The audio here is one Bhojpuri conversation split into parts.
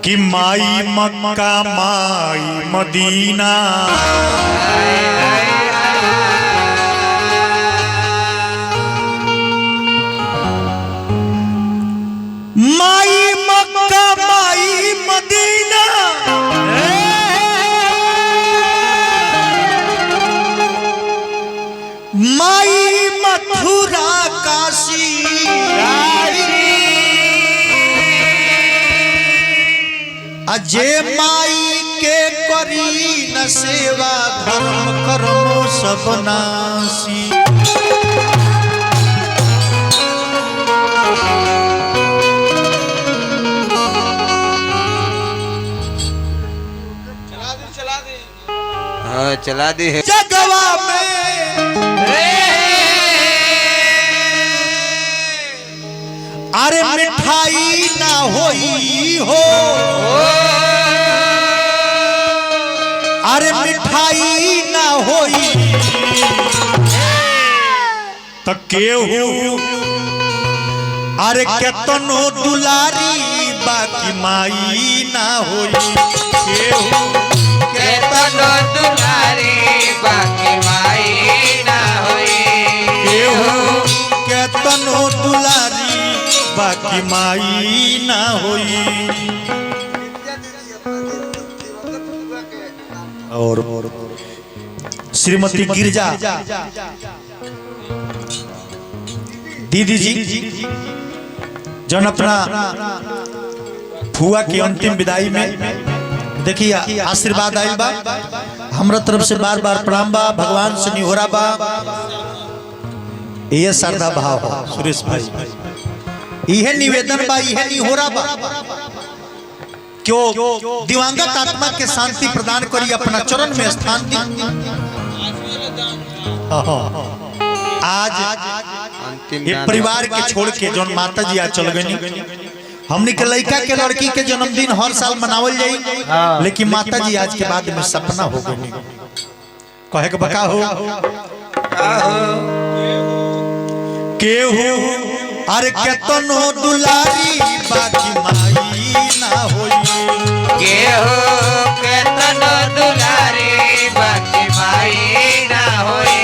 कि माई मक्का माई मदीना माई मक्का माई मदीना माई मथुरा काशी अजय माई के करी न सेवा धर्म कर्मो सब नासी। चला दी है जगवा में अरे मिठाई ना होई हो अरे मिठाई ना होई तो केहू अरे केतनो दुलारी बाकी माई ना होई केहू केतनो दुलारी बाकी माई ना होई केहू केतनो दुलारी बाकी माई ना होई। और श्रीमती गिरजा दीदी जी जन अपना फुआ की अंतिम विदाई में देखिए आशीर्वाद आइल बा हमरा तरफ से बार बार प्रणाम बा भगवान से निहोरा बा ये श्रद्धा भाव हो सुरेश भाई यह निवेदन बा यह निहोरा बा क्यों दिवंगत आत्मा के शांति प्रदान करी अपना चरण में स्थान दी। आज ये परिवार के छोड़ के जौन माता जी आज चल गई हमने के लड़का के लड़की के जन्मदिन हर साल मनावल जाई लेकिन माता जी आज के बाद में सपना हो गई कहे के बका हो केहू अरे केतनो दुलारी बाकी माई ना होई केहू केतनो दुलारी बाकी माई ना होई।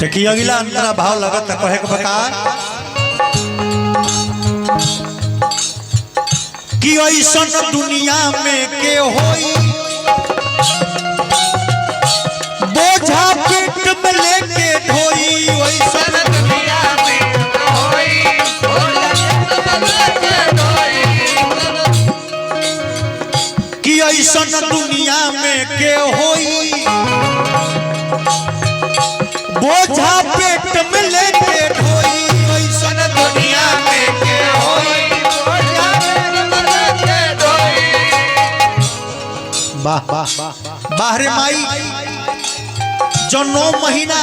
देखिए अगला अंतरा भाव लगत कहे के बका कि ऐसन दुनिया में के होई बोझा पेट में लेके ढोई ऐसन दुनिया में होई कि ऐसन दुनिया में के होई बोझा पेट में लेके ढोई ऐसन दुनिया में के होई बोझा पेट में लेके ढोई। वाह वाह बाहरे माई जो 9 महीना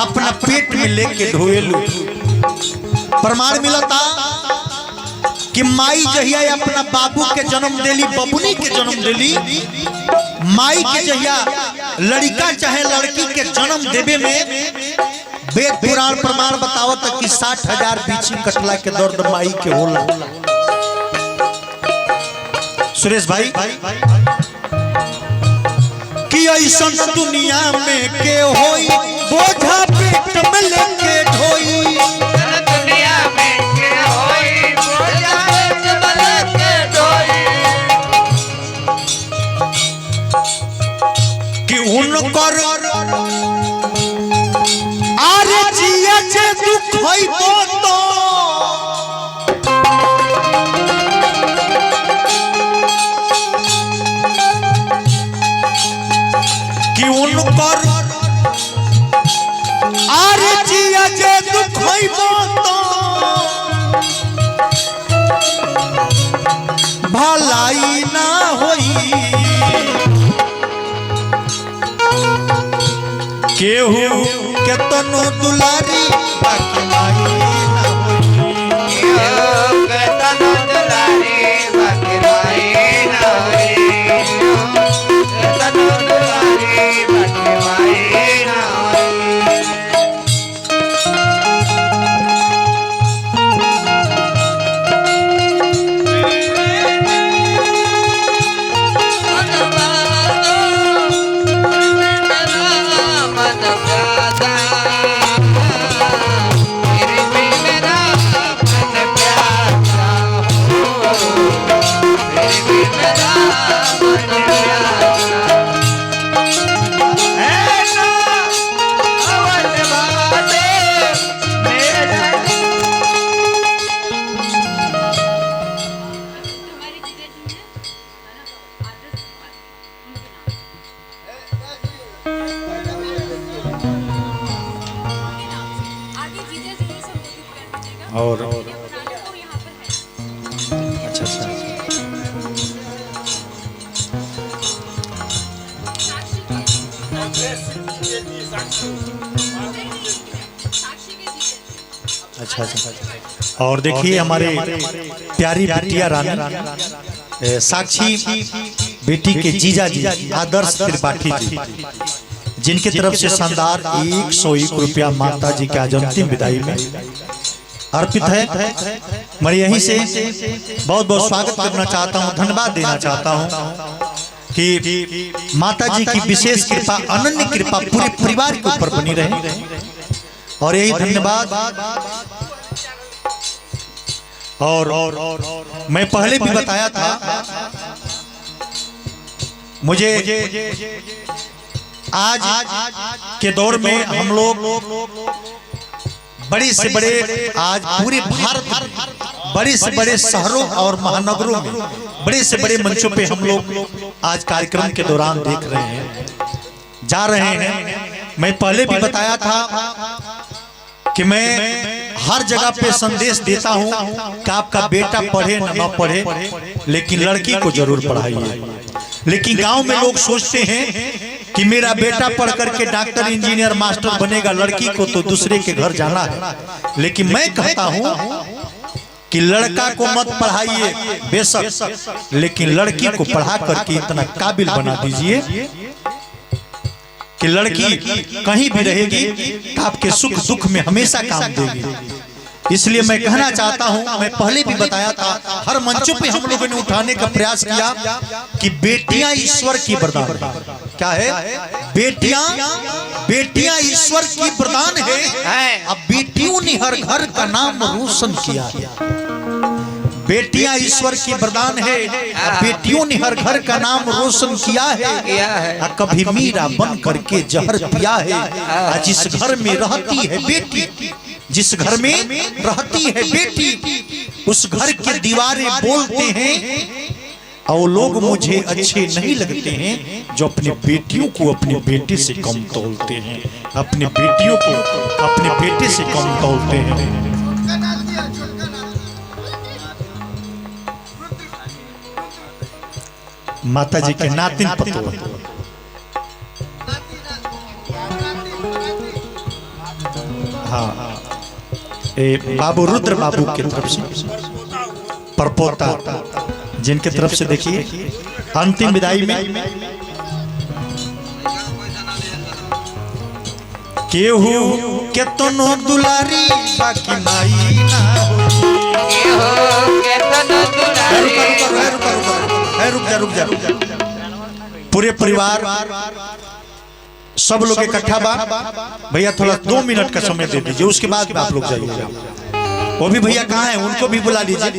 अपना पेट में लेके ढोएलू प्रमाण मिलता कि माई जहिया अपना बाबू के जन्म देली बबुनी के जन्म देली माई के जहिया लड़का चाहे लड़की के जन्म देवे में वेद पुराण प्रमाण बतावत कि 60,000 बीछी कटला के दर्द माई के होला। सुरेश भाई कि ऐसन दुनिया में के होई बोझा पेट में लेके ढोई दुनिया में के होई खइबो तो कि उनकर आरे जिया जे दुख खइबो तो भलाई ना होई केहू केतनो दुलारी बाकी माई ना होई केहू केतनो दुलारी बाकी माई ना होई केतनो दुलारी बाकी माई ना होई और अच्छा अच्छा अच्छा अच्छा। और देखिए हमारे प्यारी बिटिया रानी साक्षी बेटी के जीजा जी आदर्श त्रिपाठी जी जिनकी तरफ से शानदार 101 रुपया माता जी के आज अंतिम विदाई में अर्पित है। मैं यहीं से बहुत बहुत स्वागत करना चाहता हूँ, धन्यवाद देना चाहता हूँ कि माता जी की विशेष कृपा अनन्य कृपा पूरे परिवार के ऊपर बनी रहे और यही धन्यवाद। और मैं पहले भी बताया था मुझे आज के दौर में हम लोग बड़े से बड़े आज पूरे भारत बड़े से बड़े शहरों और महानगरों में बड़े से बड़े मंचों पे हम लोग आज कार्यक्रम के दौरान देख रहे हैं जा रहे हैं। मैं पहले भी बताया था कि मैं हर जगह पे संदेश देता हूं कि आपका बेटा पढ़े न पढ़े लेकिन लड़की को जरूर पढ़ाइए। लेकिन गांव में लोग सोचते हैं कि मेरा बेटा पढ़ करके डॉक्टर इंजीनियर मास्टर बनेगा, लड़की को तो दूसरे के घर जाना है। लेकिन मैं कहता हूं कि लड़का को मत पढ़ाइए बेशक, लेकिन लड़की को पढ़ा करके इतना काबिल बना दीजिए कि लड़की कहीं भी रहेगी तो आपके सुख दुख में हमेशा काम देगी। इसलिए मैं कहना चाहता हूं, मैं पहले भी बताया था, हर मंचों पे हम लोगों ने उठाने का प्रयास किया कि बेटियां ईश्वर की वरदान है। क्या है? बेटियां ईश्वर की वरदान है। अब बेटियों ने हर घर का नाम रोशन किया। बेटियां ईश्वर की वरदान है, बेटियों ने हर घर का नाम रोशन किया है। कभी मीरा बन करके जहर पिया है। जिस घर में रहती है बेटी, जिस घर में रहती है बेटी, उस घर की दीवारें बोलते हैं और लोग मुझे अच्छे नहीं लगते हैं जो अपने बेटियों को अपने बेटे से कम तोलते हैं, अपने बेटियों को अपने बेटे से कम तोलते हैं। माता जी के नातिन पतो हाँ बाबू रुद्र बाबू की तरफ से परपोता जिनके तरफ से देखिए अंतिम विदाई में केहू केतनो दुलारी बाकी माई ना हो। केहू केतनो दुलारी रुक जा पूरे परिवार सब लोग इकट्ठा बा। भैया थोड़ा 2 मिनट का समय दे दीजिए, उसके बाद आप लोग जाइएगा। वो भी भैया कहाँ हैं, उनको भी बुला लीजिए।